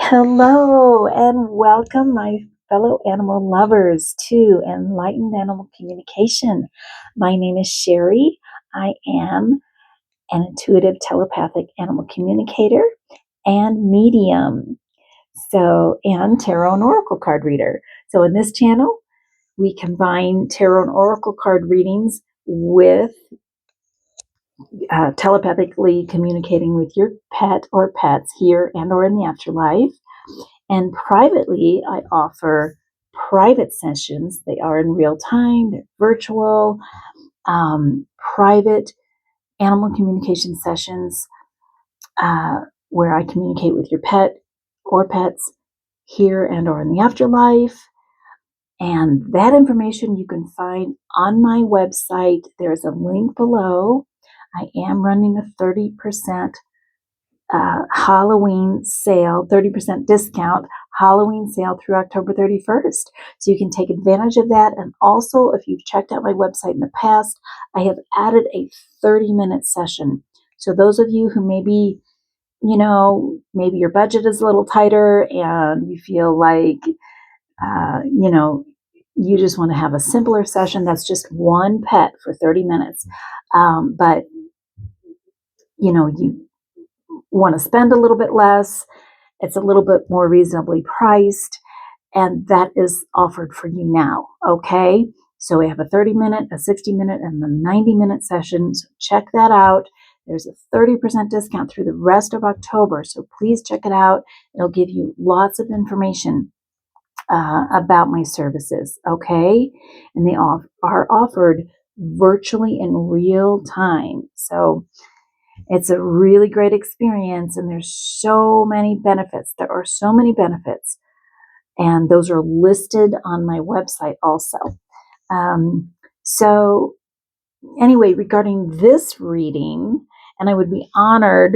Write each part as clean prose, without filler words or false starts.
Hello and welcome, my fellow animal lovers, to Enlightened Animal Communication. My name is Sherry. I am an intuitive telepathic animal communicator and medium. And tarot and oracle card reader. So in this channel, we combine tarot and oracle card readings with telepathically communicating with your pet or pets here and or in the afterlife. And privately, I offer private sessions. They are in real time, they're virtual, private animal communication sessions where I communicate with your pet or pets here and or in the afterlife. And that information you can find on my website. There's a link below. I am running a 30% Halloween sale, 30% discount Halloween sale through October 31st. So you can take advantage of that. And also, if you've checked out my website in the past, I have added a 30-minute session. So those of you who maybe your budget is a little tighter and you feel like, you just want to have a simpler session, that's just one pet for 30 minutes. But you want to spend a little bit less, it's a little bit more reasonably priced, and that is offered for you now, okay? So we have a 30-minute, a 60-minute, and the 90-minute session, so check that out. There's a 30% discount through the rest of October, so please check it out. It'll give you lots of information about my services, okay? And they are offered virtually in real time, so it's a really great experience, and there's so many benefits. There are so many benefits, and those are listed on my website also. So anyway, regarding this reading, and I would be honored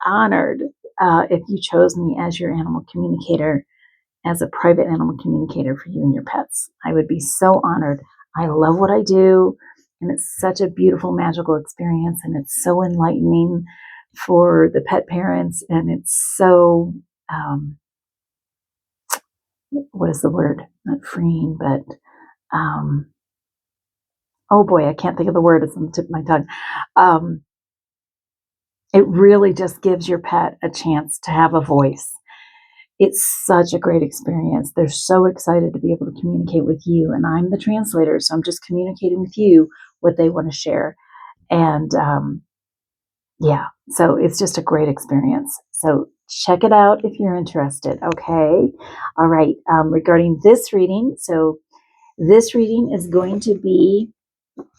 if you chose me as your animal communicator, as a private animal communicator for you and your pets. I would be so honored. I love what I do. And it's such a beautiful, magical experience. And it's so enlightening for the pet parents. And it's so, what is the word? Not freeing, but, oh boy, I can't think of the word. It's on the tip of my tongue. It really just gives your pet a chance to have a voice. It's such a great experience. They're so excited to be able to communicate with you. And I'm the translator, so I'm just communicating with you what they want to share. And so it's just a great experience. So check it out if you're interested, okay? All right, regarding this reading, so this reading is going to be,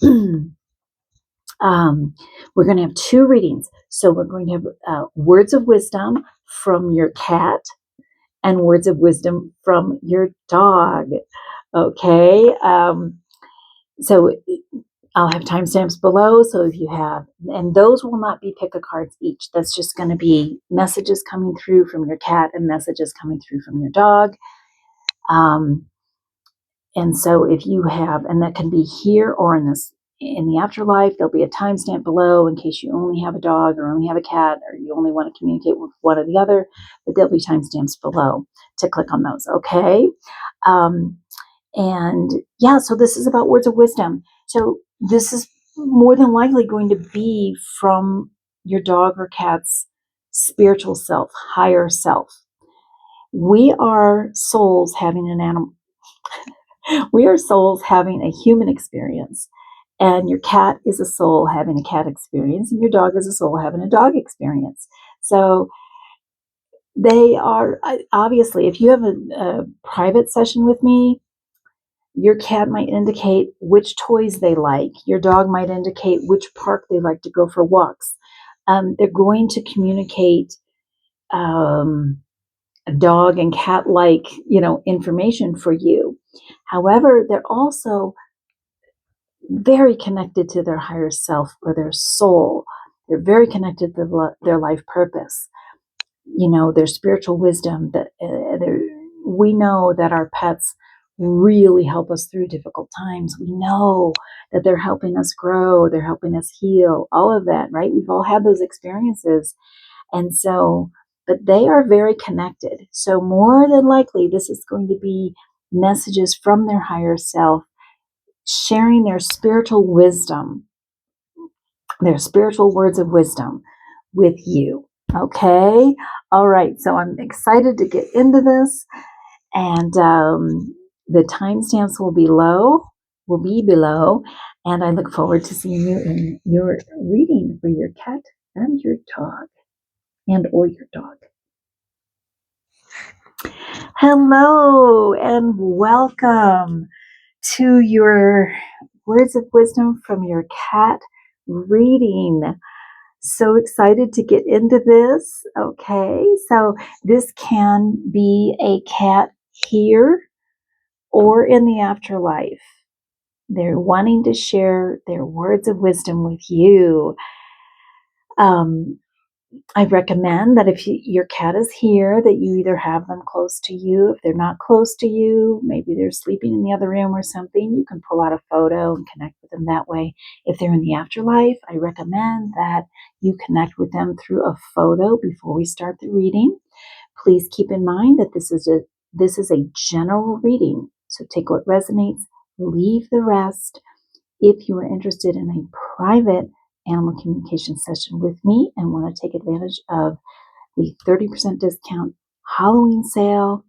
we're going to have two readings. So we're going to have words of wisdom from your cat and words of wisdom from your dog. Okay. So I'll have timestamps below. So if you have, and those will not be pick a cards each. That's just going to be messages coming through from your cat and messages coming through from your dog. And so if you have, and that can be here or in the afterlife, there'll be a timestamp below in case you only have a dog or only have a cat or you only want to communicate with one or the other, but there'll be timestamps below to click on those, okay? So this is about words of wisdom. So this is more than likely going to be from your dog or cat's spiritual self, higher self. We are souls having an animal. We are souls having a human experience, and your cat is a soul having a cat experience, and your dog is a soul having a dog experience. So they are, obviously, if you have a private session with me, your cat might indicate which toys they like. Your dog might indicate which park they like to go for walks. They're going to communicate dog and cat-like, information for you. However, they're also very connected to their higher self or their soul. They're very connected to their life purpose. Their spiritual wisdom. That we know that our pets really help us through difficult times. We know that they're helping us grow. They're helping us heal. All of that, right? We've all had those experiences, and so but they are very connected. So more than likely, this is going to be messages from their higher self, sharing their spiritual wisdom, their spiritual words of wisdom with you. Okay? All right. So I'm excited to get into this. And the timestamps will be below. And I look forward to seeing you in your reading for your cat and your dog, or your dog. Hello and welcome to your words of wisdom from your cat reading. So excited to get into this. Okay, so this can be a cat here or in the afterlife. They're wanting to share their words of wisdom with you. I recommend that if your cat is here, that you either have them close to you. If they're not close to you, maybe they're sleeping in the other room or something, you can pull out a photo and connect with them that way. If they're in the afterlife, I recommend that you connect with them through a photo before we start the reading. Please keep in mind that this is a general reading, so take what resonates, leave the rest. If you are interested in a private animal communication session with me and want to take advantage of the 30% discount Halloween sale,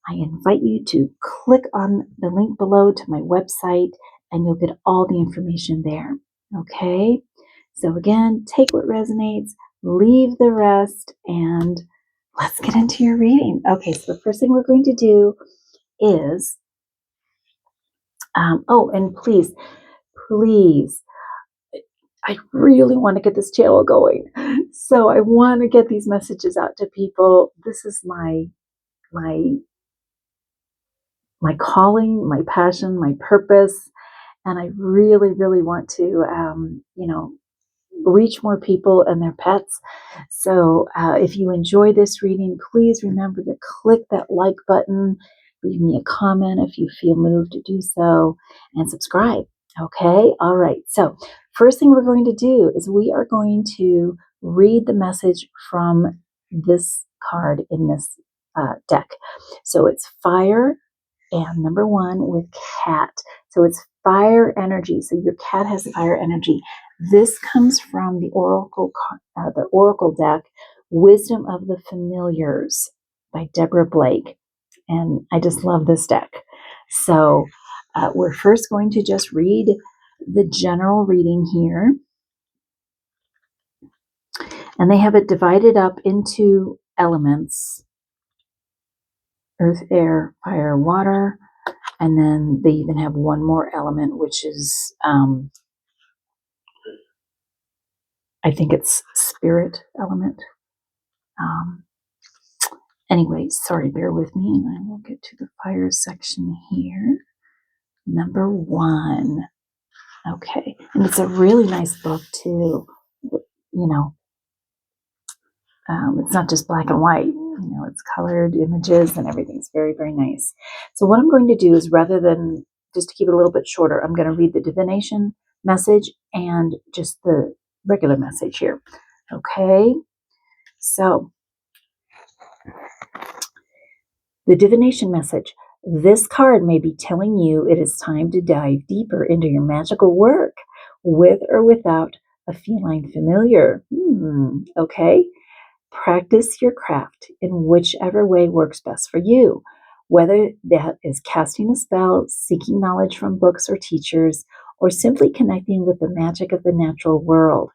I invite you to click on the link below to my website and you'll get all the information there. Okay? So again, take what resonates, leave the rest, and let's get into your reading. Okay, so the first thing we're going to do is, and please, I really want to get this channel going. So I want to get these messages out to people. This is my calling, my passion, my purpose. And I really, really want to, reach more people and their pets. So if you enjoy this reading, please remember to click that like button, leave me a comment if you feel moved to do so, and subscribe. Okay? All right. So first thing we're going to do is we are going to read the message from this card in this deck. So it's fire and number 1 with cat. So it's fire energy. So your cat has fire energy. This comes from the oracle deck, Wisdom of the Familiars by Deborah Blake. And I just love this deck. So we're first going to just read the general reading here. And they have it divided up into elements: earth, air, fire, water. And then they even have one more element, which is, I think it's spirit element. Anyway, sorry, bear with me, and I will get to the fire section here. Number 1. Okay, and it's a really nice book too. It's not just black and white. It's colored images and everything's very, very nice. So what I'm going to do is, rather than, just to keep it a little bit shorter, I'm going to read the divination message and just the regular message here. Okay, so the divination message. This card may be telling you it is time to dive deeper into your magical work, with or without a feline familiar. Okay. Practice your craft in whichever way works best for you, whether that is casting a spell, seeking knowledge from books or teachers, or simply connecting with the magic of the natural world.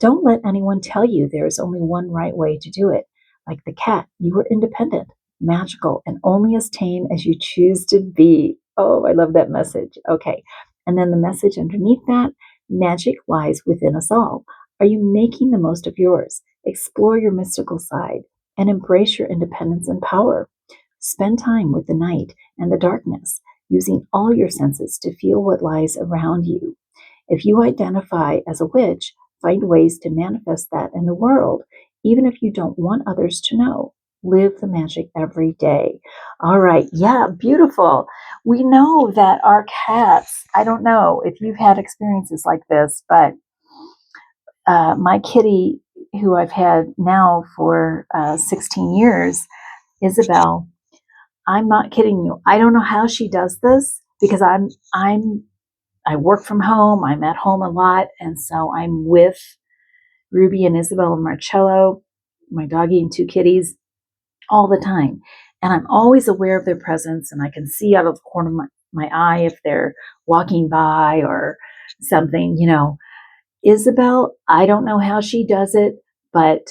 Don't let anyone tell you there is only one right way to do it. Like the cat, you are independent, magical, and only as tame as you choose to be. Oh, I love that message. Okay. And then the message underneath that: magic lies within us all. Are you making the most of yours? Explore your mystical side and embrace your independence and power. Spend time with the night and the darkness, using all your senses to feel what lies around you. If you identify as a witch, find ways to manifest that in the world, even if you don't want others to know. Live the magic every day. All right. Yeah, beautiful. We know that our cats, I don't know if you've had experiences like this, but my kitty who I've had now for 16 years, Isabel, I'm not kidding you. I don't know how she does this because I work from home. I'm at home a lot, and so I'm with Ruby and Isabel and Marcello, my doggie and two kitties, all the time. And I'm always aware of their presence, and I can see out of the corner of my eye if they're walking by or something, Isabel, I don't know how she does it, but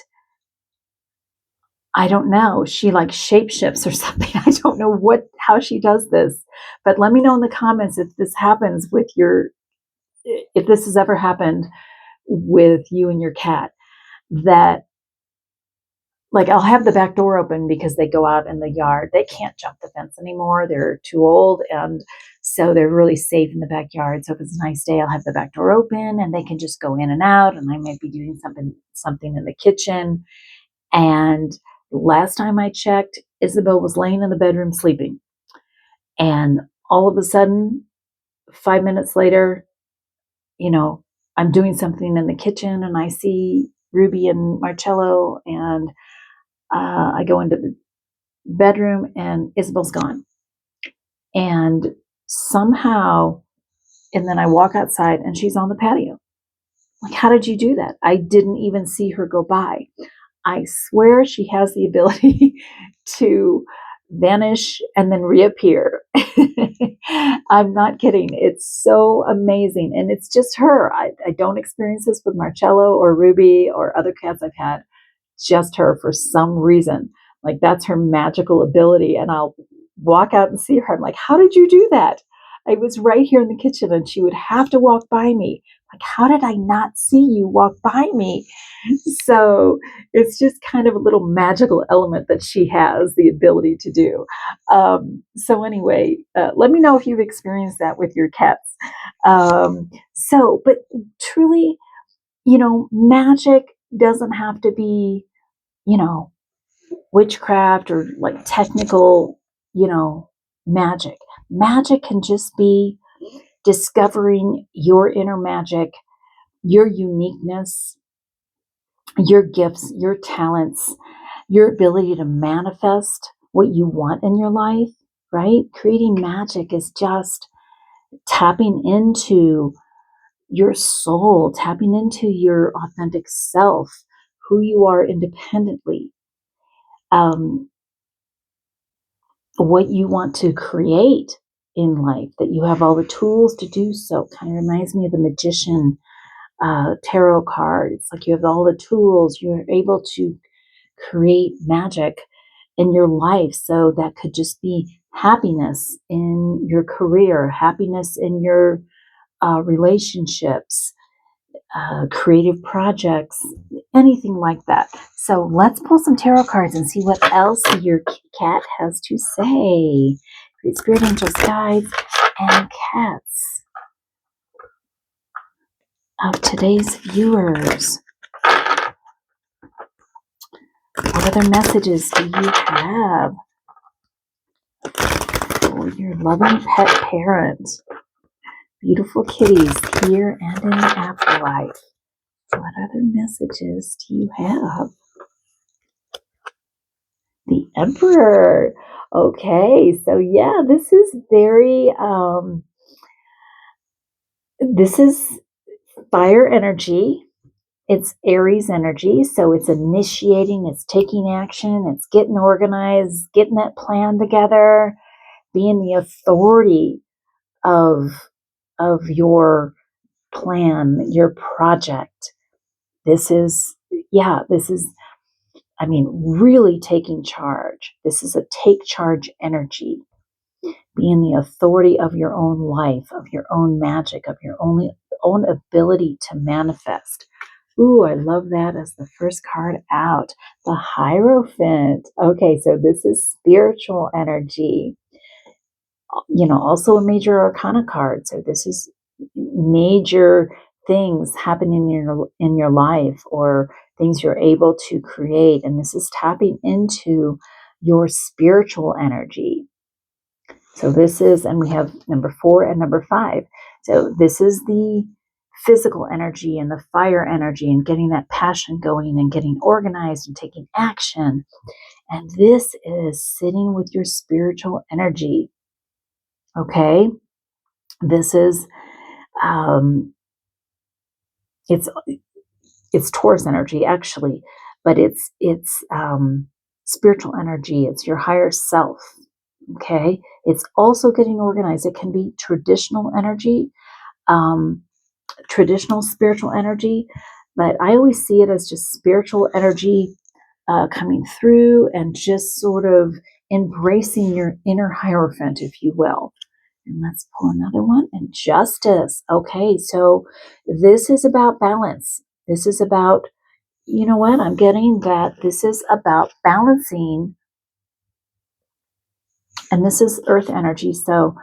I don't know. She like shapeshifts or something. I don't know how she does this. But let me know in the comments if this happens if this has ever happened with you and your cat, that like I'll have the back door open because they go out in the yard. They can't jump the fence anymore. They're too old, and so they're really safe in the backyard. So if it's a nice day, I'll have the back door open and they can just go in and out, and I might be doing something in the kitchen. And last time I checked, Isabel was laying in the bedroom sleeping. And all of a sudden, 5 minutes later, I'm doing something in the kitchen and I see Ruby and Marcello, and I go into the bedroom and Isabel's gone. And somehow, and then I walk outside and she's on the patio. Like, how did you do that? I didn't even see her go by. I swear she has the ability to vanish and then reappear. I'm not kidding. It's so amazing. And it's just her. I don't experience this with Marcello or Ruby or other cats I've had. Just her for some reason. Like, that's her magical ability. And I'll walk out and see her. I'm like, how did you do that? I was right here in the kitchen and she would have to walk by me. Like, how did I not see you walk by me? So it's just kind of a little magical element that she has the ability to do. So anyway, let me know if you've experienced that with your cats. But truly, magic doesn't have to be, witchcraft or like technical, magic. Magic can just be discovering your inner magic, your uniqueness, your gifts, your talents, your ability to manifest what you want in your life, right? Creating magic is just tapping into your soul, tapping into your authentic self, who you are independently, what you want to create in life, that you have all the tools to do so. Kind of reminds me of the magician tarot card. It's like you have all the tools, you're able to create magic in your life. So that could just be happiness in your career, happiness in your relationships, creative projects, anything like that. So let's pull some tarot cards and see what else your cat has to say. Great spirit angels, guides, and cats of today's viewers. What other messages do you have for your loving pet parent? Beautiful kitties here and in the afterlife. What other messages do you have? The Emperor. Okay, so yeah, this is very, this is fire energy. It's Aries energy, so it's initiating, it's taking action, it's getting organized, getting that plan together, being the authority of your plan, your project. This is, really taking charge. This is a take charge energy, being the authority of your own life, of your own magic, of your own ability to manifest. Ooh, I love that as the first card out. The Hierophant. Okay, so this is spiritual energy. Also a major arcana card. So this is major things happening in your life, or things you're able to create. And this is tapping into your spiritual energy. So this is, and we have number 4 and number 5. So this is the physical energy and the fire energy and getting that passion going and getting organized and taking action. And this is sitting with your spiritual energy. Okay? This is, it's Taurus energy actually, but it's spiritual energy. It's your higher self. Okay? It's also getting organized. It can be traditional energy, traditional spiritual energy, but I always see it as just spiritual energy coming through and just sort of embracing your inner hierophant, if you will. And let's pull another one. And justice. Okay, so this is about balance. This is about, you know what? I'm getting that this is about balancing, and this is earth energy, so,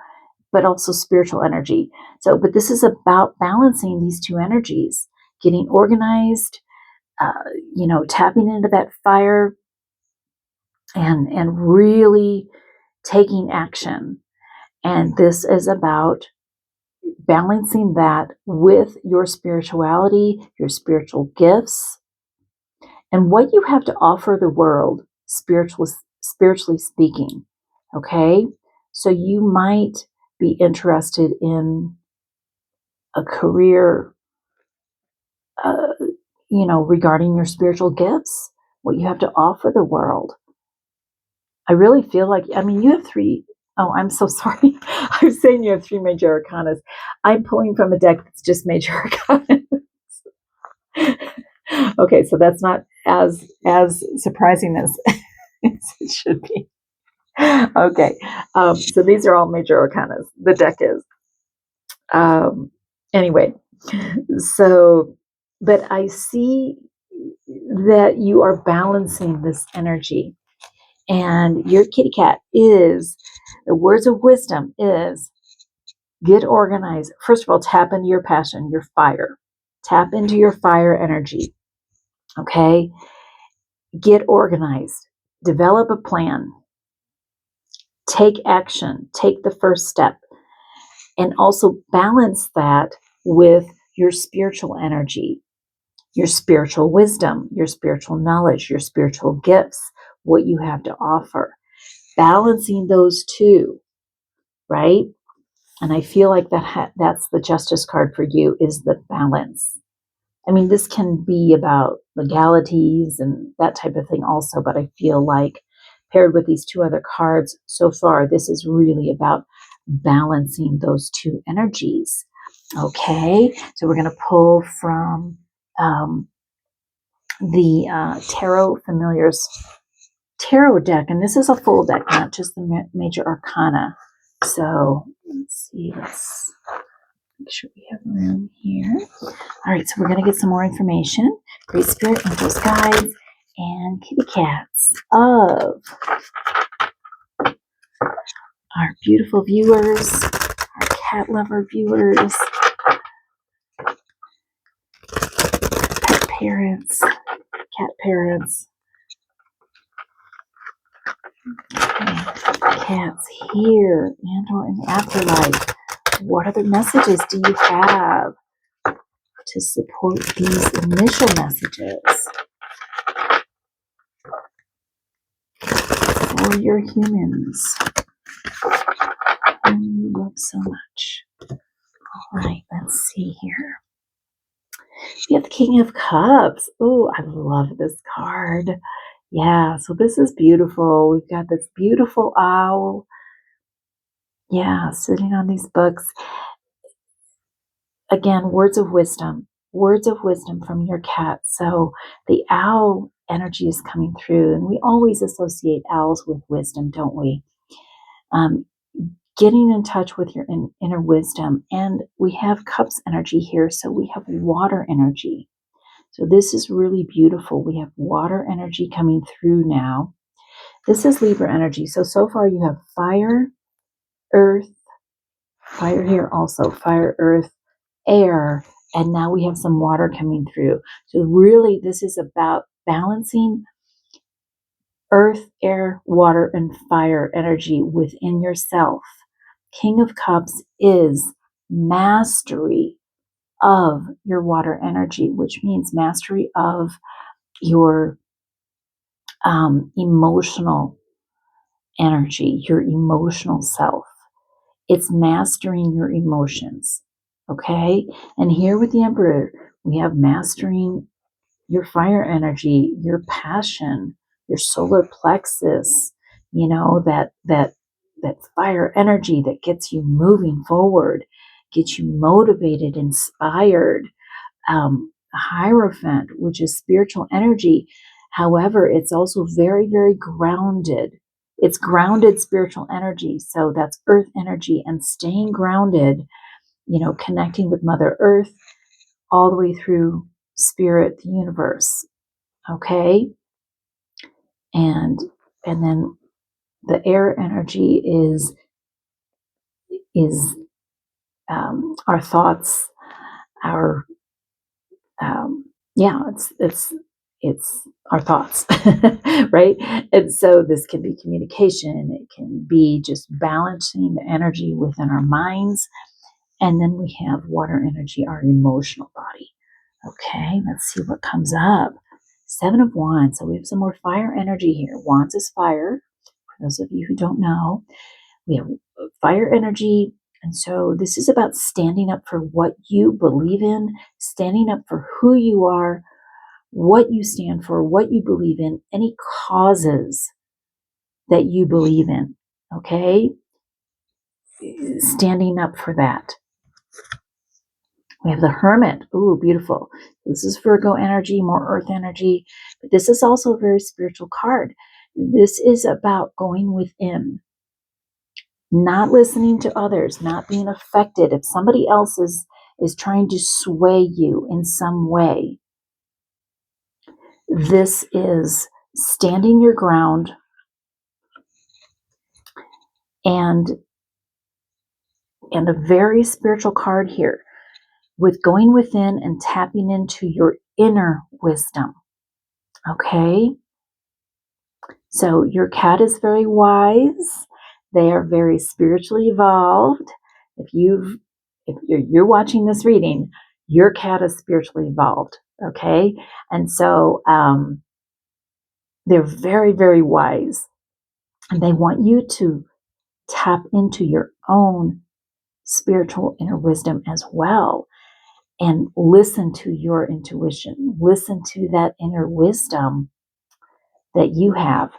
but also spiritual energy. So, but this is about balancing these two energies, getting organized, tapping into that fire and really taking action. And this is about balancing that with your spirituality, your spiritual gifts, and what you have to offer the world, spiritually speaking. Okay? So you might be interested in a career, regarding your spiritual gifts, what you have to offer the world. I really feel like, you have three. Oh, I'm so sorry. I was saying you have three major arcanas. I'm pulling from a deck that's just major arcanas. Okay, so that's not as surprising as it should be. Okay, so these are all major arcanas. The deck is. Anyway, so, but I see that you are balancing this energy. And your kitty cat is, the words of wisdom is, get organized. First of all, tap into your passion, your fire. Tap into your fire energy. Okay? Get organized. Develop a plan. Take action. Take the first step. And also balance that with your spiritual energy, your spiritual wisdom, your spiritual knowledge, your spiritual gifts, what you have to offer. Balancing those two, right? And I feel like that's the justice card for you, is the balance. This can be about legalities and that type of thing also, but I feel like paired with these two other cards so far, this is really about balancing those two energies. Okay, so we're going to pull from the Tarot Familiars Tarot deck, and this is a full deck, not just the major arcana. So let's see, let's make sure we have room here. All right, so we're going to get some more information. Great Spirit, Angels, Guides, and Kitty Cats of our beautiful viewers, our cat lover viewers, pet parents, cat parents. Okay. Cats here and or in the afterlife. What other messages do you have to support these initial messages for your humans whom you love so much? All right, let's see here. We have the King of Cups. Oh, I love this card. Yeah, so this is beautiful. We've got this beautiful owl. Yeah, sitting on these books. Again, words of wisdom from your cat. So the owl energy is coming through, and we always associate owls with wisdom, don't we? Getting in touch with your inner wisdom. And we have cups energy here, so we have water energy. So this is really beautiful. We have water energy coming through now. This is Libra energy. So far you have fire, earth, fire here also, fire, earth, air, and now we have some water coming through. So really this is about balancing earth, air, water, and fire energy within yourself. King of Cups is mastery, of your water energy, which means mastery of your emotional energy, your emotional self. It's mastering your emotions. Okay? And here with the Emperor, we have mastering your fire energy, your passion, your solar plexus, that fire energy that gets you moving forward, gets you motivated, inspired. Hierophant, which is spiritual energy. However, it's also very, very grounded. It's grounded spiritual energy. So that's earth energy and staying grounded, connecting with Mother Earth all the way through spirit, the universe. Okay. And then the air energy is our thoughts, our yeah, it's our thoughts, right? And so this can be communication. It can be just balancing the energy within our minds. And then we have water energy, our emotional body. Okay, let's see what comes up. 7 of Wands. So we have some more fire energy here. Wands is fire. For those of you who don't know, we have fire energy. And so this is about standing up for what you believe in, standing up for who you are, what you stand for, what you believe in, any causes that you believe in. Okay? Standing up for that. We have the Hermit. Ooh, beautiful. This is Virgo energy, more earth energy. But this is also a very spiritual card. This is about going within, not listening to others, not being affected. If somebody else is trying to sway you in some way, this is standing your ground and a very spiritual card here with going within and tapping into your inner wisdom. Okay? So your cat is very wise. They are very spiritually evolved. If you're watching this reading, your cat is spiritually evolved. Okay? And so they're very, very wise. And they want you to tap into your own spiritual inner wisdom as well and listen to your intuition. Listen to that inner wisdom that you have.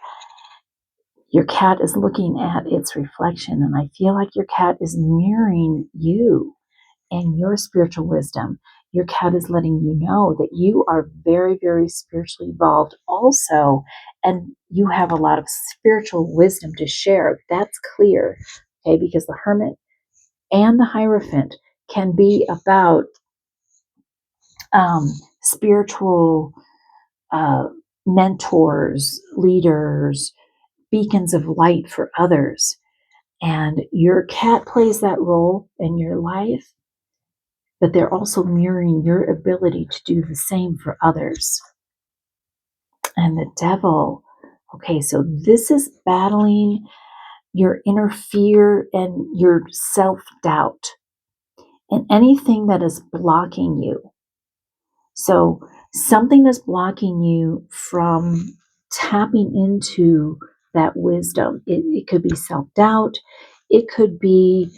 Your cat is looking at its reflection, and I feel like your cat is mirroring you and your spiritual wisdom. Your cat is letting you know that you are very, very spiritually evolved also, and you have a lot of spiritual wisdom to share. That's clear, okay, because the Hermit and the Hierophant can be about spiritual mentors, leaders, beacons of light for others. And your cat plays that role in your life, but they're also mirroring your ability to do the same for others. And the Devil, okay, so this is battling your inner fear and your self-doubt and anything that is blocking you. So something is blocking you from tapping into that wisdom. It could be self-doubt. It could be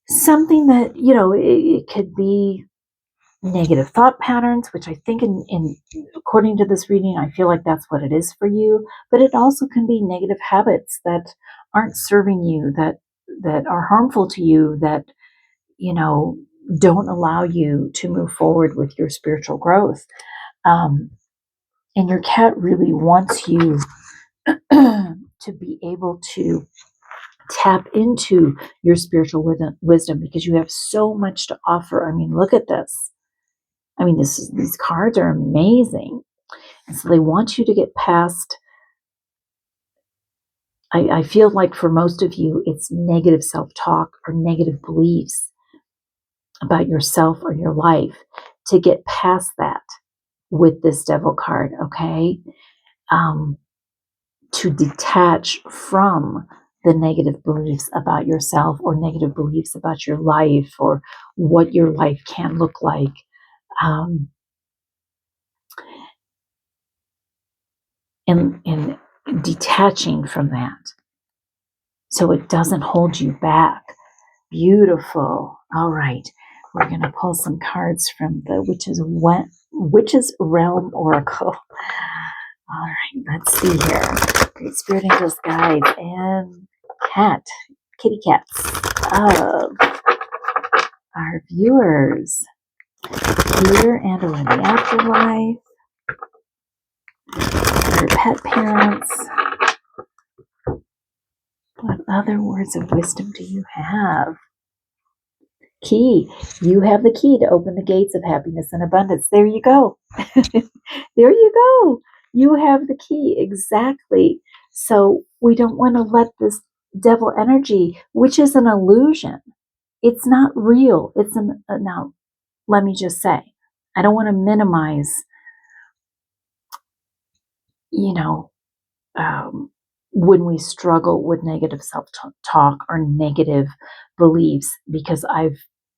something that, it could be negative thought patterns, which I think in according to this reading, I feel like that's what it is for you. But it also can be negative habits that aren't serving you, that are harmful to you, that, don't allow you to move forward with your spiritual growth. And your cat really wants you to be able to tap into your spiritual wisdom because you have so much to offer. I mean, look at this. I mean, these cards are amazing. And so they want you to get past, I feel like for most of you, it's negative self-talk or negative beliefs about yourself or your life, to get past that with this Devil card, okay? To detach from the negative beliefs about yourself or negative beliefs about your life or what your life can look like. Um, and detaching from that so it doesn't hold you back. Beautiful. All right. We're going to pull some cards from the Witch's Realm Oracle. All right. Let's see here. Great Spirit Angels, Guides, and kitty cats of our viewers here and or in the afterlife, our pet parents. What other words of wisdom do you have? Key. You have the key to open the gates of happiness and abundance. There you go. There you go. You have the key. Exactly. So we don't want to let this devil energy, which is an illusion. It's not real. Now, let me just say, I don't want to minimize, you know, when we struggle with negative self-talk or negative beliefs, because I've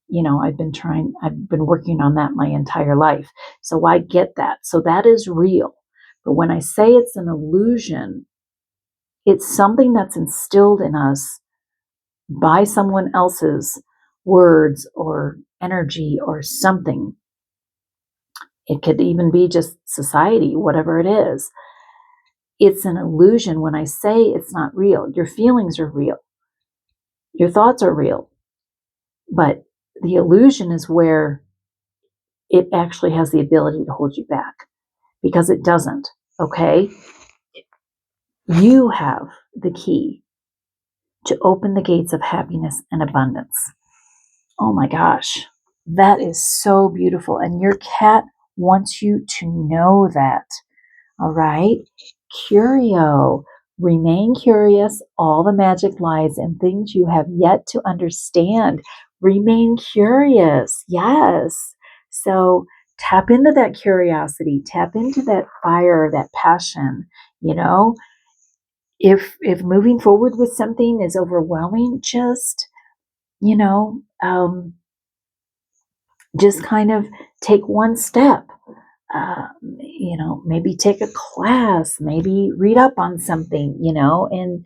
been working on that my entire life. So I get that. So that is real. But when I say it's an illusion, it's something that's instilled in us by someone else's words or energy or something. It could even be just society, whatever it is. It's an illusion when I say it's not real. Your feelings are real. Your thoughts are real. But the illusion is where it actually has the ability to hold you back, because it doesn't. Okay? You have the key to open the gates of happiness and abundance. Oh my gosh. That is so beautiful. And your cat wants you to know that. All right? Curio. Remain curious. All the magic lies in things you have yet to understand. Remain curious. Yes. So tap into that curiosity. Tap into that fire, that passion. You know, if moving forward with something is overwhelming, just kind of take one step. Maybe take a class, maybe read up on something, and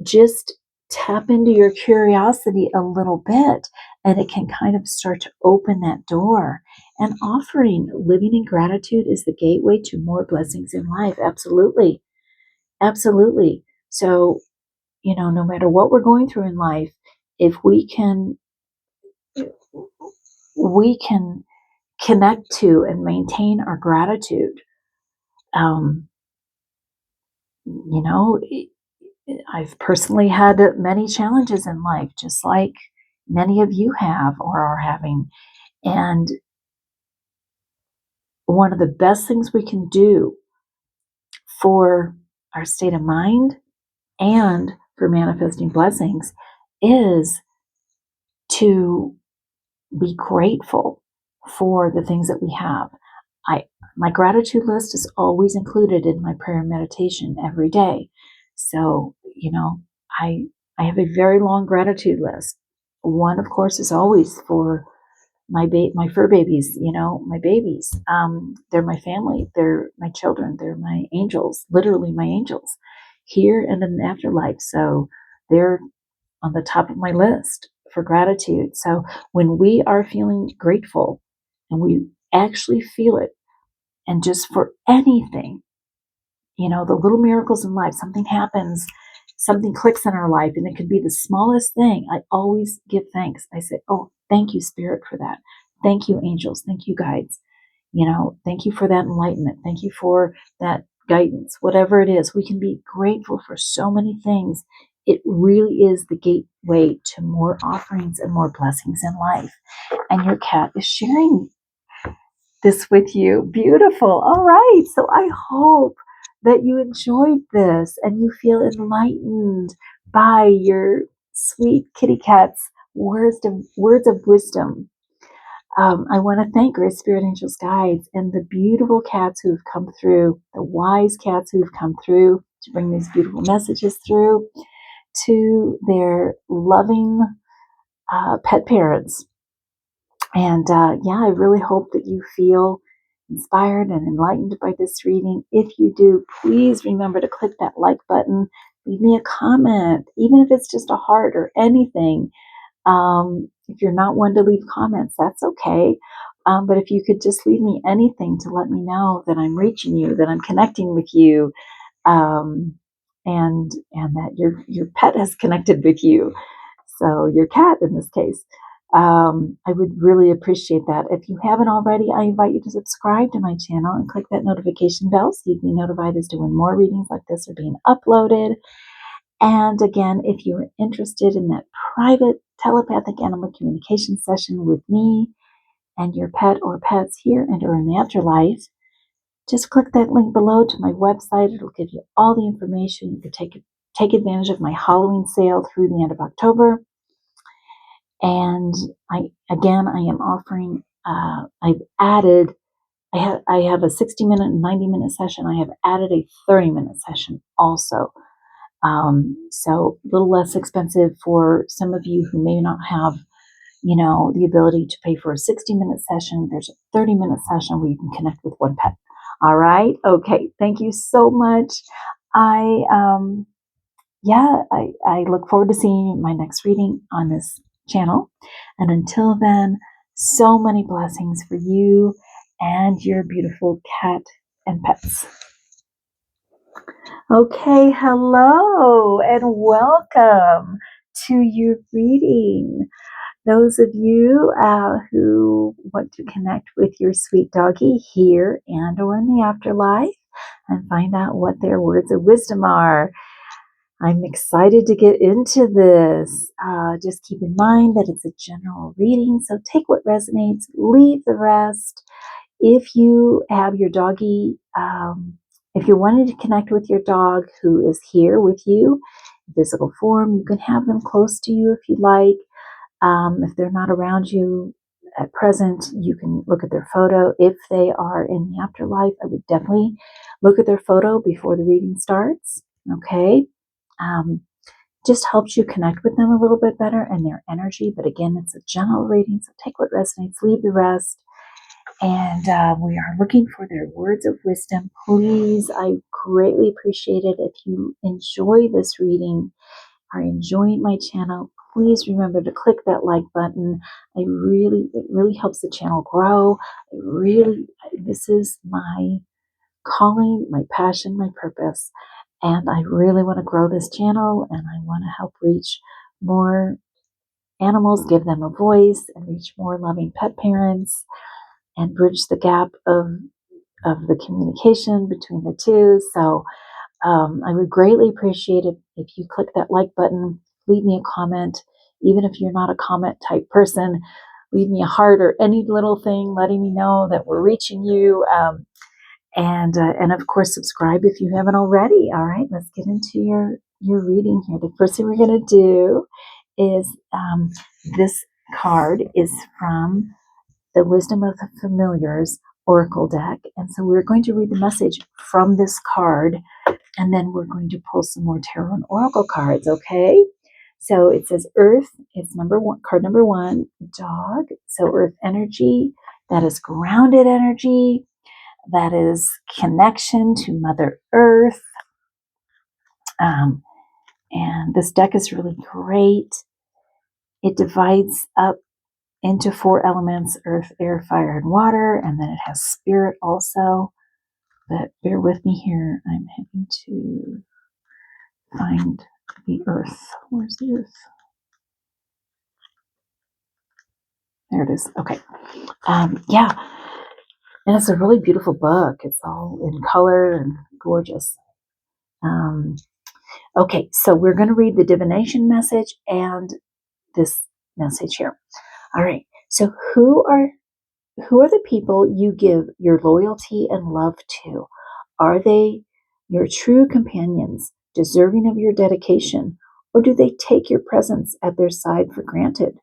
just tap into your curiosity a little bit, and it can kind of start to open that door. And living in gratitude is the gateway to more blessings in life. Absolutely. Absolutely. So, no matter what we're going through in life, if we can connect to and maintain our gratitude. Um, I've personally had many challenges in life, just like many of you have or are having. And one of the best things we can do for our state of mind and for manifesting blessings is to be grateful for the things that we have. My gratitude list is always included in my prayer and meditation every day. So, I have a very long gratitude list. One, of course, is always for my fur babies, my babies. They're my family. They're my children. They're my angels, literally my angels, here and in the afterlife. So they're on the top of my list for gratitude. So when we are feeling grateful and we actually feel it, and just for anything, the little miracles in life, something happens, something clicks in our life, and it could be the smallest thing. I always give thanks. I say, oh, thank you, Spirit, for that. Thank you, angels. Thank you, guides. Thank you for that enlightenment. Thank you for that guidance. Whatever it is, we can be grateful for so many things. It really is the gateway to more offerings and more blessings in life. And your cat is sharing this with you. Beautiful. All right. So I hope that you enjoyed this and you feel enlightened by your sweet kitty cat's words of wisdom. I want to thank Great Spirit Angels, Guides, and the beautiful cats who have come through, the wise cats who have come through to bring these beautiful messages through. to their loving pet parents. And I really hope that you feel inspired and enlightened by this reading. If you do, please remember to click that like button. Leave me a comment, even if it's just a heart or anything. If you're not one to leave comments, that's okay. But if you could just leave me anything to let me know that I'm reaching you, that I'm connecting with you, and that your pet has connected with you. So your cat in this case. I would really appreciate that. If you haven't already, I invite you to subscribe to my channel and click that notification bell so you can be notified as to when more readings like this are being uploaded. And again, if you're interested in that private telepathic animal communication session with me and your pet or pets here and or in the afterlife, just click that link below to my website. It'll give you all the information. You can take advantage of my Halloween sale through the end of October. And I am offering, I have a 60-minute and 90-minute session. I have added a 30-minute session also. So a little less expensive for some of you who may not have, the ability to pay for a 60-minute session. There's a 30-minute session where you can connect with one pet. All right. Okay. Thank you so much. I look forward to seeing you in my next reading on this channel. And until then, so many blessings for you and your beautiful cat and pets. Okay, hello and welcome to your reading. Those of you who want to connect with your sweet doggy here and or in the afterlife and find out what their words of wisdom are. I'm excited to get into this. Just keep in mind that it's a general reading, so take what resonates, leave the rest. If you have your doggy, if you're wanting to connect with your dog who is here with you in physical form, you can have them close to you if you'd like. If they're not around you at present, you can look at their photo. If they are in the afterlife, I would definitely look at their photo before the reading starts. Okay. Just helps you connect with them a little bit better and their energy. But again, it's a general reading, so take what resonates, leave the rest. And we are looking for their words of wisdom. Please, I greatly appreciate it if you enjoy this reading, are enjoying my channel. Please remember to click that like button. It really helps the channel grow. This is my calling, my passion, my purpose. And I really want to grow this channel and I want to help reach more animals, give them a voice, and reach more loving pet parents and bridge the gap of the communication between the two. So I would greatly appreciate it if you click that like button, leave me a comment. Even if you're not a comment type person, leave me a heart or any little thing letting me know that we're reaching you. And of course, subscribe if you haven't already. All right, let's get into your reading here. The first thing we're going to do is this card is from the Wisdom of the Familiars Oracle deck. And so we're going to read the message from this card, and then we're going to pull some more tarot and oracle cards, okay? So it says Earth, it's card number 1, dog. So Earth energy, that is grounded energy. That is connection to Mother Earth. And this deck is really great. It divides up into 4 elements: earth, air, fire, and water. And then it has spirit also. But bear with me here. I'm having to find the earth. Where's the earth? There it is. Okay. Yeah. And it's a really beautiful book. It's all in color and gorgeous. Okay, so we're going to read the divination message and this message here. All right. So who are the people you give your loyalty and love to? Are they your true companions, deserving of your dedication, or do they take your presence at their side for granted?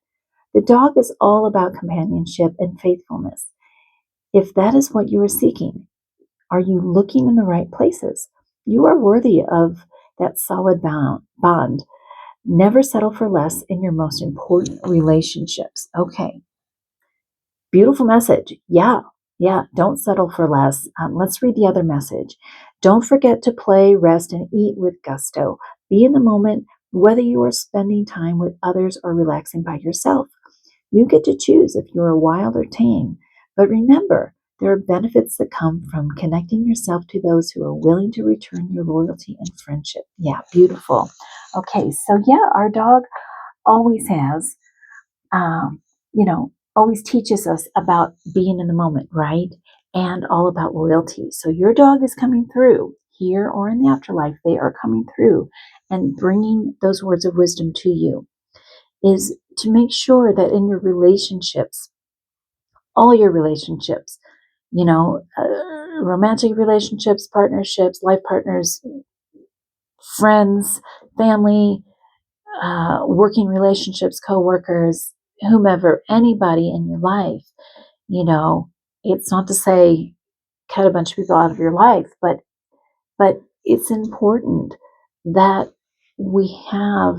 The dog is all about companionship and faithfulness. If that is what you are seeking, are you looking in the right places? You are worthy of that solid bond. Never settle for less in your most important relationships. Okay. Beautiful message. Yeah. Yeah. Don't settle for less. Let's read the other message. Don't forget to play, rest, and eat with gusto. Be in the moment, whether you are spending time with others or relaxing by yourself. You get to choose if you're wild or tame. But remember, there are benefits that come from connecting yourself to those who are willing to return your loyalty and friendship. Yeah, beautiful. Okay, so yeah, our dog always has, um, always teaches us about being in the moment, right? And all about loyalty. So your dog is coming through here or in the afterlife. They are coming through and bringing those words of wisdom to you, is to make sure that in your relationships, all your relationships, romantic relationships, partnerships, life partners, friends, family, working relationships, coworkers, whomever, anybody in your life, it's not to say cut a bunch of people out of your life, but it's important that we have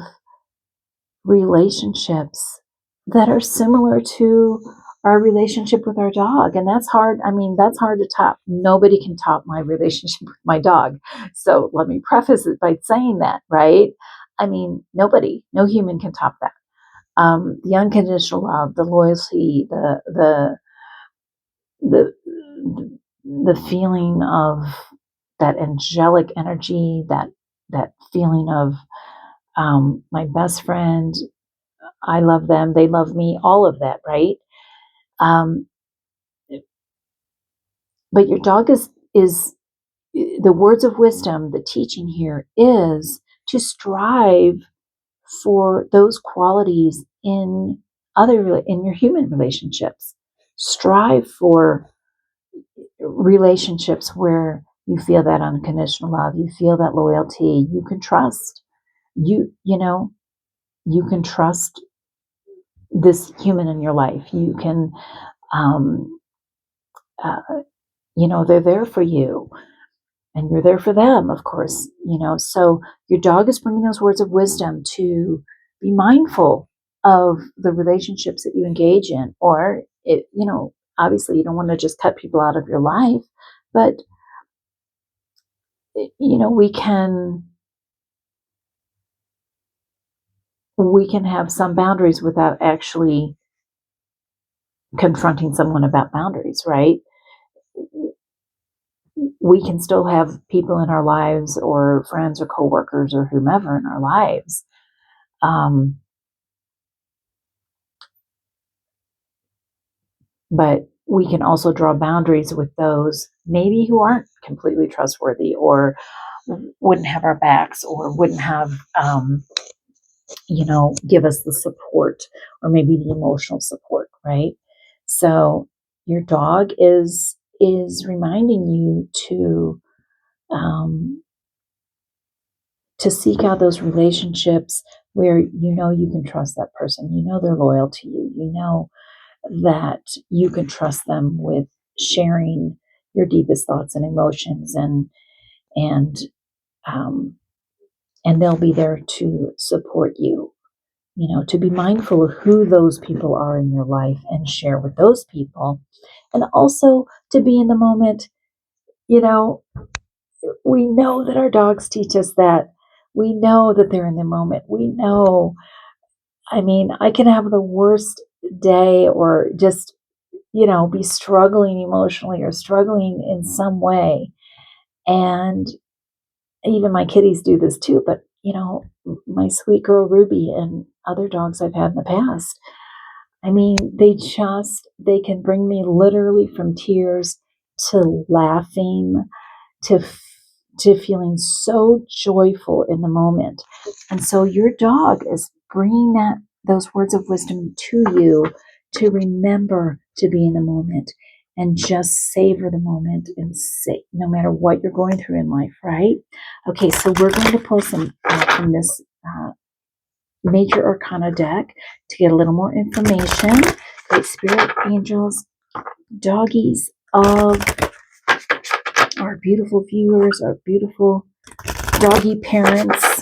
relationships that are similar to our relationship with our dog. And that's hard. I mean, that's hard to top. Nobody can top my relationship with my dog. So let me preface it by saying that, right? I mean, nobody, no human can top that. The unconditional love, the loyalty, the the feeling of that angelic energy, that feeling of my best friend, I love them, they love me, all of that, right? Um, but your dog is the words of wisdom, the teaching here is to strive for those qualities in in your human relationships. Strive for relationships where you feel that unconditional love, you feel that loyalty, you can trust. You can trust this human in your life. You can um, uh, they're there for you and you're there for them, of course, so your dog is bringing those words of wisdom to be mindful of the relationships that you engage in, or obviously you don't want to just cut people out of your life, but we can have some boundaries without actually confronting someone about boundaries, right? We can still have people in our lives, or friends or coworkers or whomever in our lives, um, but we can also draw boundaries with those maybe who aren't completely trustworthy, or wouldn't have our backs, or wouldn't have give us the support, or maybe the emotional support, right? So your dog is reminding you um, to seek out those relationships where you can trust that person, they're loyal to you, that you can trust them with sharing your deepest thoughts and emotions, and um, and they'll be there to support you. To be mindful of who those people are in your life and share with those people, and also to be in the moment. We know that our dogs teach us that. We know that they're in the moment. We know. I mean, I can have the worst day, or just be struggling emotionally, or struggling in some way. And even my kitties do this too, but my sweet girl Ruby and other dogs I've had in the past, I mean, they can bring me literally from tears to laughing to to feeling so joyful in the moment. And so your dog is bringing those words of wisdom to you, to remember to be in the moment and just savor the moment, and say, no matter what you're going through in life, right? Okay, so we're going to pull some from this Major Arcana deck to get a little more information. Great Spirit, angels, doggies of our beautiful viewers, our beautiful doggy parents.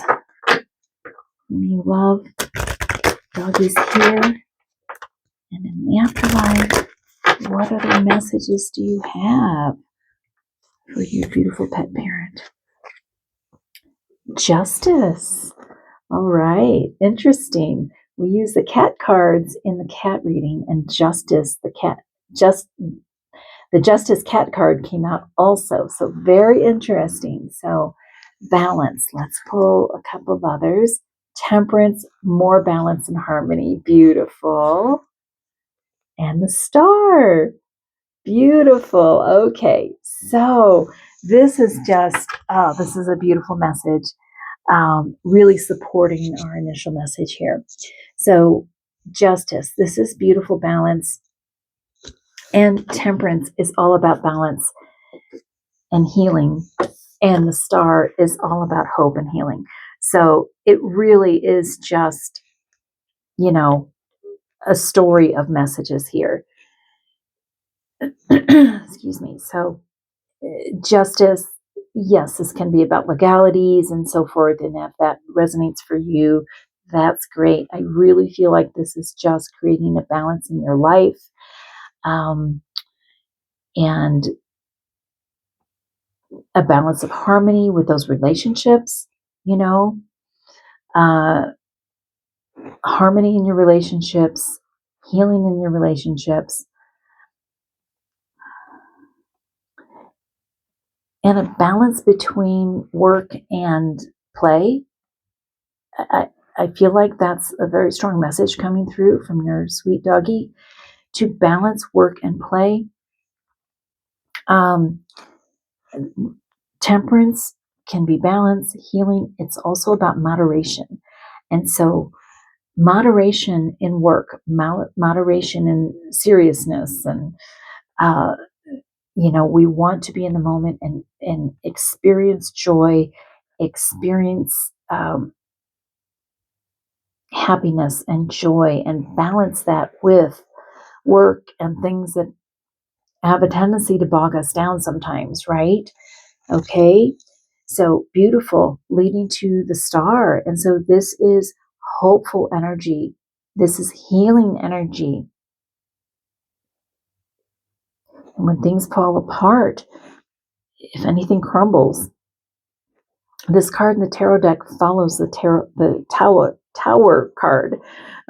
you love, doggies here and in the afterlife. What other messages do you have for your beautiful pet parent? Justice. All right, interesting. We use the cat cards in the cat reading, and justice, the justice cat card came out also. So very interesting. So balance. Let's pull a couple of others. Temperance, more balance and harmony. Beautiful. And the star. Beautiful. Okay. So this is this is a beautiful message. Really supporting our initial message here. So justice. This is beautiful balance. And temperance is all about balance and healing. And the star is all about hope and healing. So it really is just, a story of messages here. Excuse me. So justice, yes, this can be about legalities and so forth. And if that resonates for you, that's great. I really feel like this is just creating a balance in your life. And a balance of harmony with those relationships, harmony in your relationships, healing in your relationships, and a balance between work and play. I feel like that's a very strong message coming through from your sweet doggy, to balance work and play. Temperance can be balance, healing. It's also about moderation. And so moderation in work, moderation in seriousness, and we want to be in the moment and experience joy, experience happiness and joy, and balance that with work and things that have a tendency to bog us down sometimes, right? Okay, so beautiful, leading to the star. And so this is hopeful energy. This is healing energy. And when things fall apart, if anything crumbles, this card in the tarot deck follows the tower card.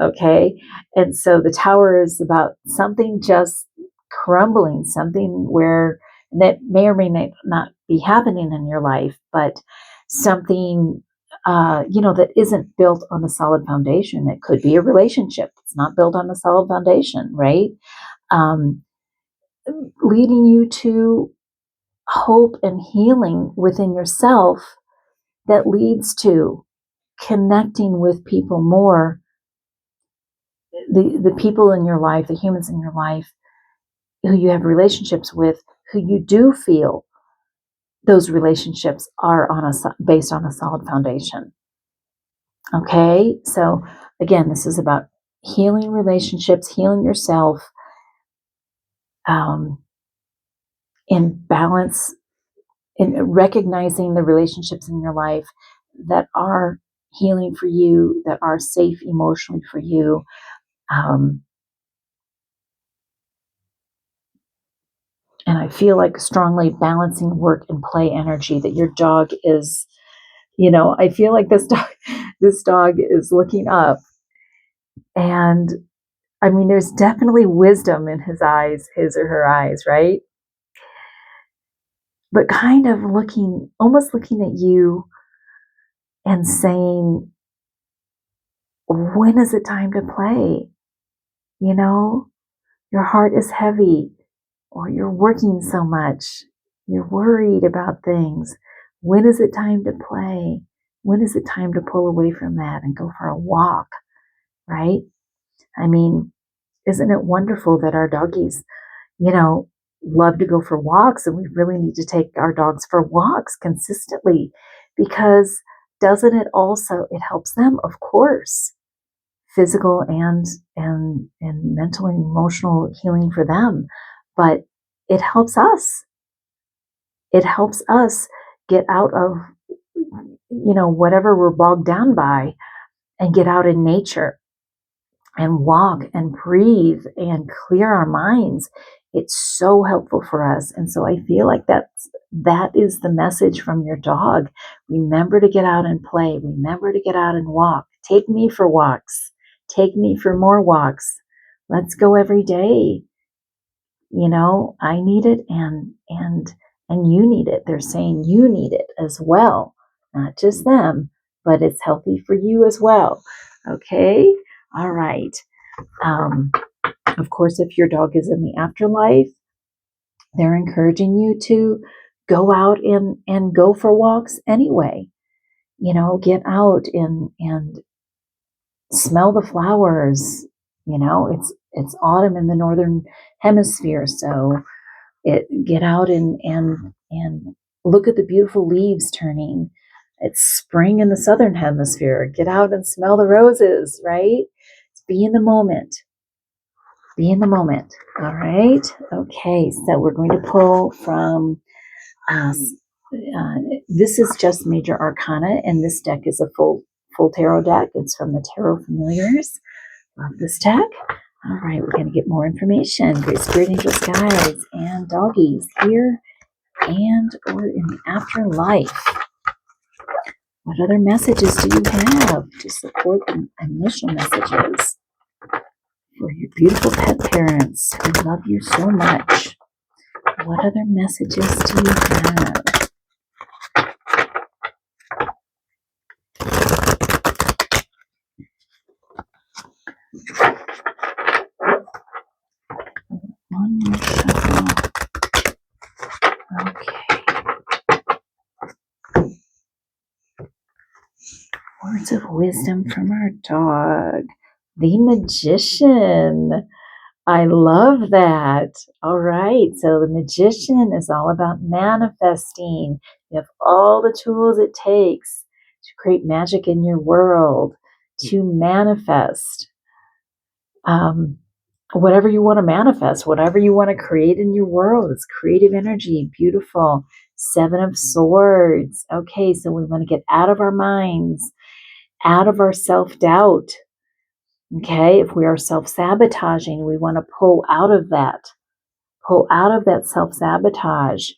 Okay, and so the tower is about something just crumbling, something where that may or may not be happening in your life, but something that isn't built on a solid foundation. It could be a relationship that's not built on a solid foundation, right? Leading you to hope and healing within yourself, that leads to connecting with people more, the people in your life, the humans in your life who you have relationships with, who you do feel those relationships are based on a solid foundation. Okay, so again, this is about healing relationships, healing yourself, in balance, in recognizing the relationships in your life that are healing for you, that are safe emotionally for you. And I feel like strongly balancing work and play energy, that your dog is, I feel like this dog is looking up, and I mean, there's definitely wisdom in his or her eyes, right? But kind of almost looking at you and saying, when is it time to play? Your heart is heavy, or you're working so much, you're worried about things. When is it time to play? When is it time to pull away from that and go for a walk, right? I mean, isn't it wonderful that our doggies, love to go for walks, and we really need to take our dogs for walks consistently, because doesn't it also, it helps them, of course, physical and mental and emotional healing for them, but it helps us. It helps us get out of whatever we're bogged down by, and get out in nature and walk and breathe and clear our minds. It's so helpful for us. And so I feel like that is the message from your dog. Remember to get out and play. Remember to get out and walk. Take me for walks. Take me for more walks. Let's go every day. I need it and you need it. They're saying you need it as well. Not just them, but it's healthy for you as well. Okay? All right. Of course, if your dog is in the afterlife, they're encouraging you to go out and go for walks anyway. Get out and smell the flowers. It's autumn in the northern hemisphere, so get out and look at the beautiful leaves turning. It's spring in the southern hemisphere. Get out and smell the roses, right? Be in the moment. Be in the moment. All right. Okay. So we're going to pull from. This is just Major Arcana, and this deck is a full tarot deck. It's from the Tarot Familiars. Love this deck. All right, we're going to get more information. Great Spirit Angels, guides, and doggies here and or in the afterlife. What other messages do you have to support the initial messages for your beautiful pet parents who love you so much? What other messages do you have? One more shuffle. Okay. Words of wisdom from our dog. The Magician. I love that. All right. So the Magician is all about manifesting. You have all the tools it takes to create magic in your world, to manifest whatever you want to manifest, whatever you want to create in your world. It's creative energy. Beautiful. 7 of Swords. Okay. So we want to get out of our minds, out of our self-doubt. Okay, if we are self-sabotaging, we want to pull out of that self-sabotage.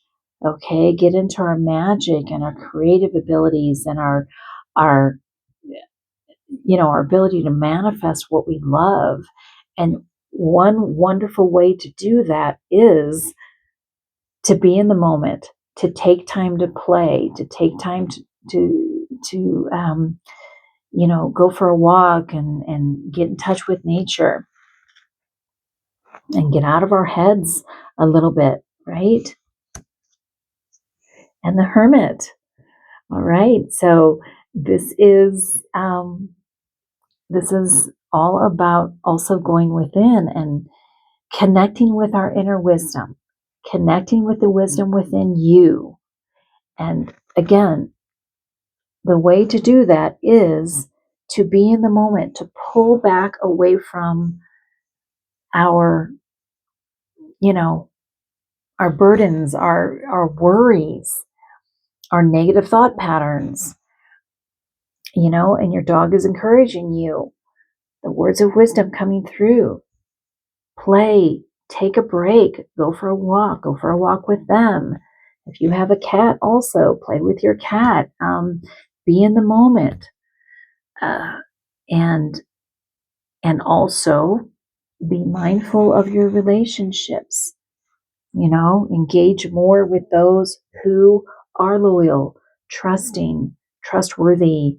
Okay, get into our magic and our creative abilities and our our ability to manifest what we love. And one wonderful way to do that is to be in the moment, to take time to play, to take time to go for a walk and get in touch with nature and get out of our heads a little bit, right? And the Hermit. All right. So this is all about also going within and connecting with our inner wisdom, connecting with the wisdom within you. And again, the way to do that is to be in the moment, to pull back away from our, our burdens, our worries, our negative thought patterns, and your dog is encouraging you. The words of wisdom coming through. Play, take a break, go for a walk with them. If you have a cat, also play with your cat. Be in the moment. And also be mindful of your relationships. Engage more with those who are loyal, trusting, trustworthy,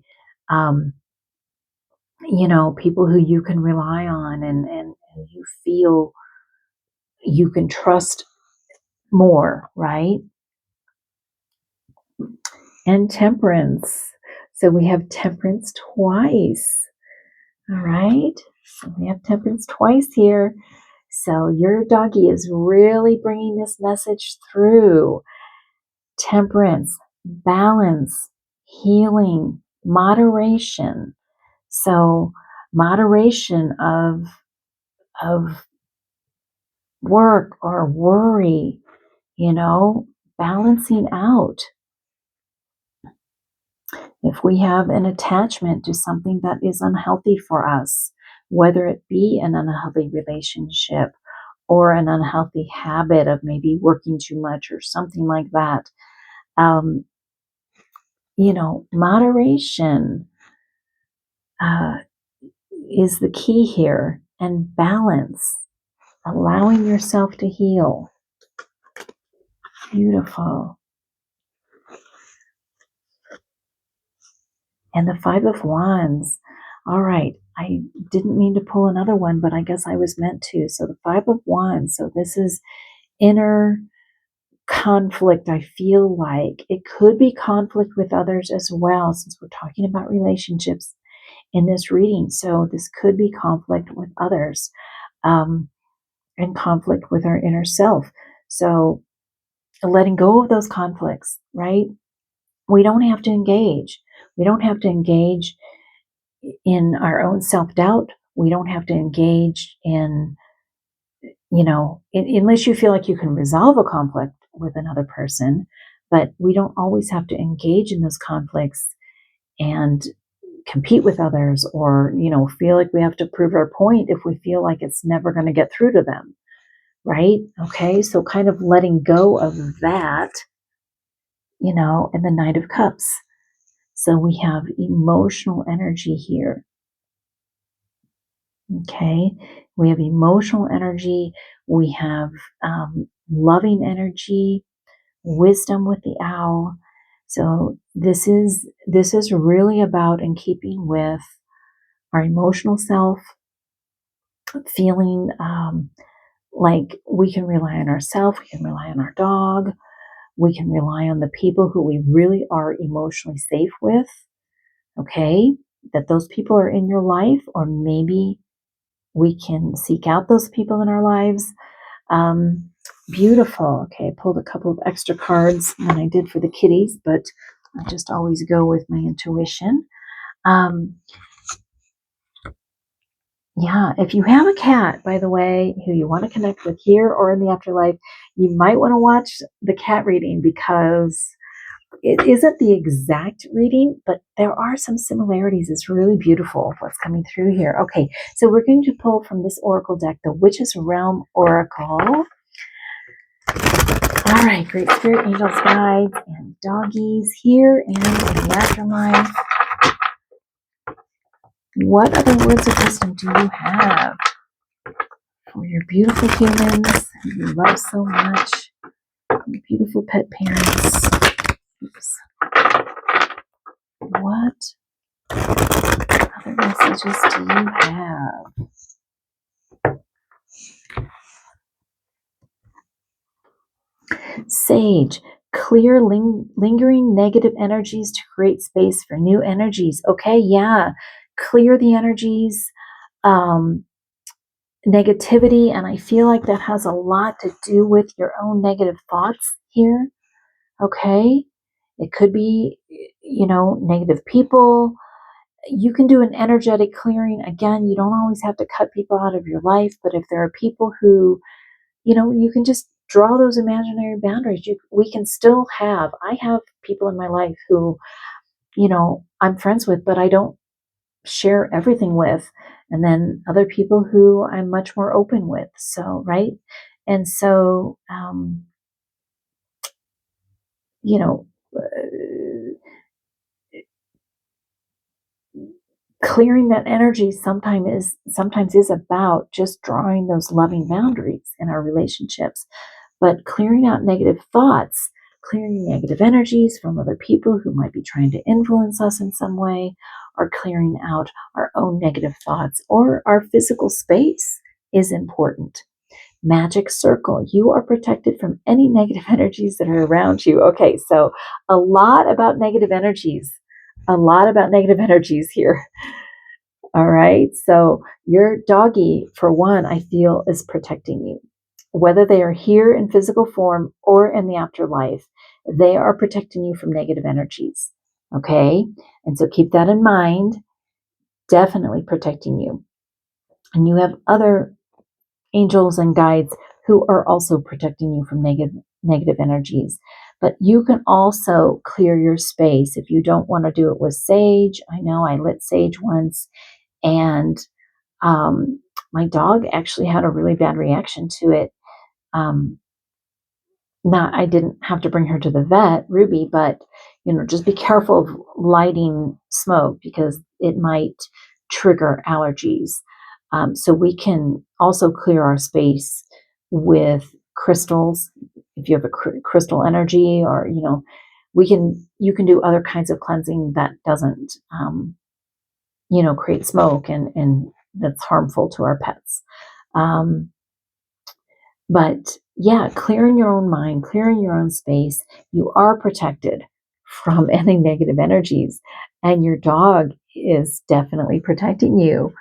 people who you can rely on and you feel you can trust more, right? And Temperance. So we have Temperance twice. All right. So we have Temperance twice here. So your doggy is really bringing this message through. Temperance, balance, healing, moderation. So moderation of work or worry, balancing out. If we have an attachment to something that is unhealthy for us, whether it be an unhealthy relationship or an unhealthy habit of maybe working too much or something like that, um, moderation uh, is the key here, and balance, allowing yourself to heal. Beautiful. And the Five of Wands. All right. I didn't mean to pull another one, but I guess I was meant to. So the Five of Wands. So this is inner conflict. I feel like it could be conflict with others as well, since we're talking about relationships in this reading. So this could be conflict with others, and conflict with our inner self. So letting go of those conflicts, right? We don't have to engage. We don't have to engage in our own self-doubt. We don't have to engage in, unless you feel like you can resolve a conflict with another person, but we don't always have to engage in those conflicts and compete with others, or, feel like we have to prove our point if we feel like it's never going to get through to them. Right? Okay. So kind of letting go of that, and the Knight of Cups. So we have emotional energy here. Okay. We have emotional energy. We have loving energy, wisdom with the owl. So this is really about in keeping with our emotional self, feeling like we can rely on ourselves, we can rely on our dog, we can rely on the people who we really are emotionally safe with. Okay, that those people are in your life, or maybe we can seek out those people in our lives. Beautiful. Okay, I pulled a couple of extra cards than I did for the kitties, but I just always go with my intuition. Yeah, if you have a cat, by the way, who you want to connect with here or in the afterlife, you might want to watch the cat reading, because it isn't the exact reading, but there are some similarities. It's really beautiful what's coming through here. Okay, so we're going to pull from this oracle deck, the Witch's Realm Oracle. All right, great spirit, angels, guides, and doggies here and in the afterlife. What other words of wisdom do you have for your beautiful humans who you love so much, your beautiful pet parents? Oops. What other messages do you have? Sage, clear lingering negative energies to create space for new energies. Okay, yeah. Clear the energies, negativity, and I feel like that has a lot to do with your own negative thoughts here. Okay, it could be, negative people. You can do an energetic clearing. Again, you don't always have to cut people out of your life, but if there are people who, you can just draw those imaginary boundaries. We can still I have people in my life who, I'm friends with, but I don't share everything with. And then other people who I'm much more open with. So, right. And so, you know, clearing that energy sometimes is about just drawing those loving boundaries in our relationships, but clearing out negative thoughts, clearing negative energies from other people who might be trying to influence us in some way, or clearing out our own negative thoughts or our physical space is important. Magic circle. You are protected from any negative energies that are around you. Okay, so a lot about negative energies. A lot about negative energies here. All right. So your doggy, for one, I feel is protecting you. Whether they are here in physical form or in the afterlife, they are protecting you from negative energies. Okay. And so keep that in mind. Definitely protecting you. And you have other angels and guides who are also protecting you from negative energies. But you can also clear your space if you don't want to do it with sage. I know I lit sage once, and my dog actually had a really bad reaction to it. Um, Not, I didn't have to bring her to the vet, Ruby, but just be careful of lighting smoke because it might trigger allergies. So we can also clear our space with crystals. If you have a crystal energy, or you can do other kinds of cleansing that doesn't create smoke and that's harmful to our pets. But yeah, clearing your own mind, clearing your own space, you are protected from any negative energies, and your dog is definitely protecting you.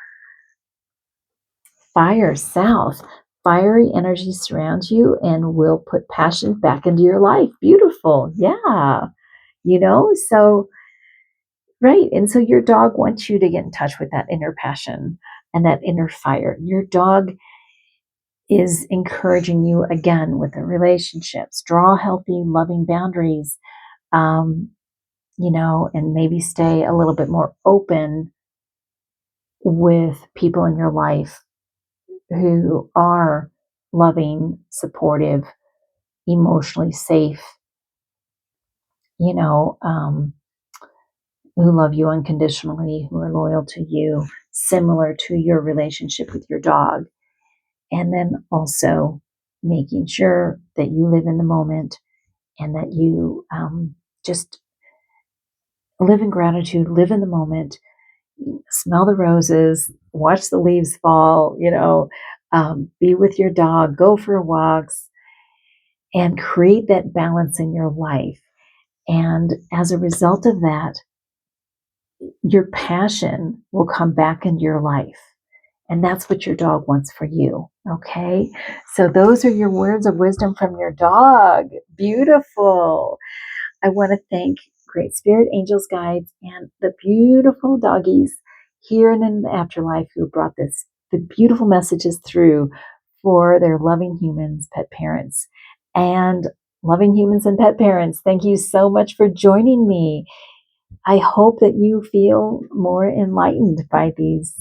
Fire south. Fiery energy surrounds you and will put passion back into your life. Beautiful. Yeah. So, right. And so your dog wants you to get in touch with that inner passion and that inner fire. Your dog is encouraging you again with the relationships. Draw healthy, loving boundaries, and maybe stay a little bit more open with people in your life who are loving, supportive, emotionally safe, you know, um, who love you unconditionally, who are loyal to you, similar to your relationship with your dog. And then also making sure that you live in the moment and that you just live in gratitude, live in the moment, smell the roses, watch the leaves fall, be with your dog, go for walks, and create that balance in your life. And as a result of that, your passion will come back into your life. And that's what your dog wants for you. Okay. So those are your words of wisdom from your dog. Beautiful. I want to thank Great Spirit Angels, Guides, and the beautiful doggies here and in the afterlife who brought the beautiful messages through for their loving humans, pet parents, and loving humans and pet parents. Thank you so much for joining me. I hope that you feel more enlightened by these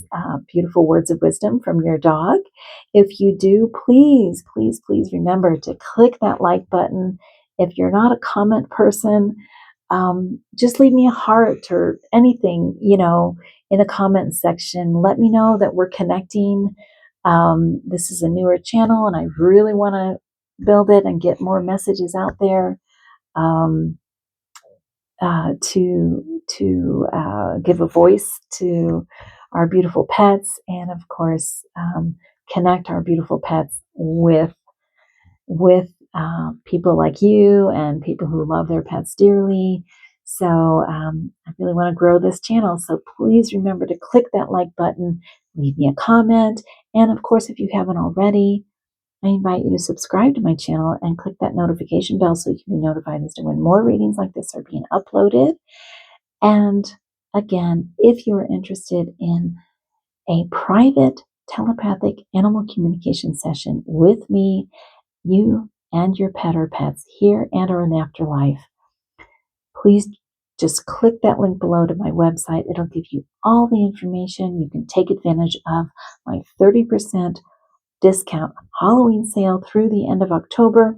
beautiful words of wisdom from your dog. If you do, please, please, please remember to click that like button. If you're not a comment person, just leave me a heart or anything, in the comment section. Let me know that we're connecting. This is a newer channel and I really want to build it and get more messages out there. To give a voice to our beautiful pets, and of course, connect our beautiful pets with people like you and people who love their pets dearly. So I really want to grow this channel. So please remember to click that like button, leave me a comment, and of course, if you haven't already, I invite you to subscribe to my channel and click that notification bell so you can be notified as to when more readings like this are being uploaded. And again, if you're interested in a private telepathic animal communication session with me, you and your pet or pets here and or in the afterlife, please just click that link below to my website. It'll give you all the information. You can take advantage of my 30% discount Halloween sale through the end of October.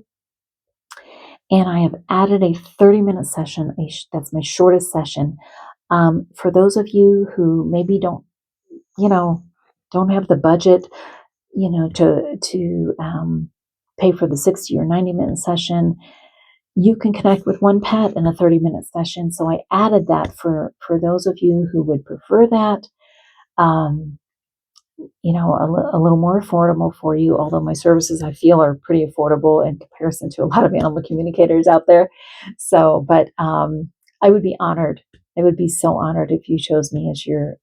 And I have added a 30-minute session. That's my shortest session. For those of you who maybe don't have the budget, to pay for the 60 or 90-minute session, you can connect with one pet in a 30-minute session. So I added that for those of you who would prefer that. A little more affordable for you, although my services I feel are pretty affordable in comparison to a lot of animal communicators out there. So, but I would be honored. I would be so honored if you chose me as your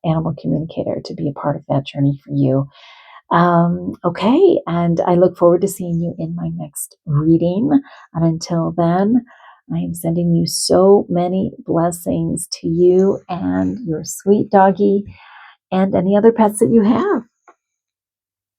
animal communicator to be a part of that journey for you. Okay, and I look forward to seeing you in my next reading. And until then, I am sending you so many blessings to you and your sweet doggie and any other pets that you have.